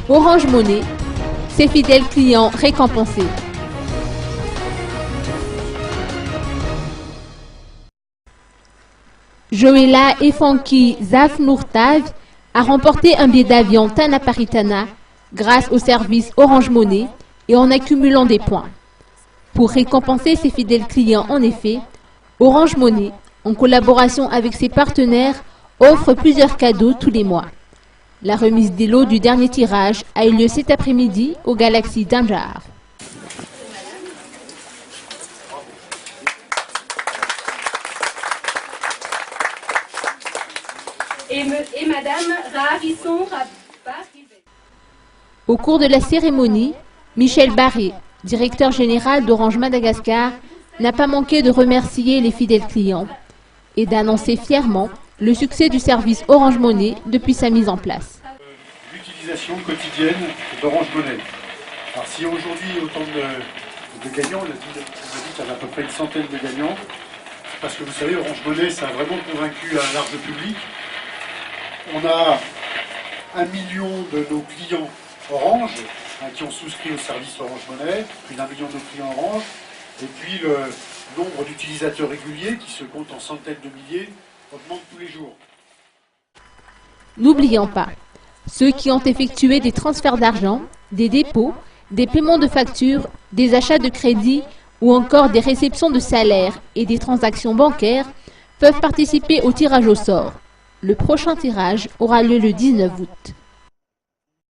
Orange Money, ses fidèles clients récompensés. Joëlla et Funky Zafnourtav a remporté un billet d'avion Tana-Paritana grâce au service Orange Money et en accumulant des points. Pour récompenser ses fidèles clients, en effet, Orange Money, en collaboration avec ses partenaires, offre plusieurs cadeaux tous les mois. La remise des lots du dernier tirage a eu lieu cet après-midi au Galaxy d'Anjar. Et Madame Ravisson Au cours de la cérémonie, Michel Barré, directeur général d'Orange Madagascar, n'a pas manqué de remercier les fidèles clients et d'annoncer fièrement le succès du service Orange Money depuis sa mise en place. L'utilisation quotidienne d'Orange Money. Alors si aujourd'hui autant de gagnants, on a dit qu'il y avait à peu près une centaine de gagnants, parce que vous savez, Orange Money, ça a vraiment convaincu un large public. On a 1 million de nos clients Orange qui ont souscrit au service Orange Money, plus d'1 million de clients Orange, et puis le nombre d'utilisateurs réguliers qui se comptent en centaines de milliers augmente tous les jours. N'oublions pas, ceux qui ont effectué des transferts d'argent, des dépôts, des paiements de factures, des achats de crédit ou encore des réceptions de salaires et des transactions bancaires peuvent participer au tirage au sort. Le prochain tirage aura lieu le 19 août.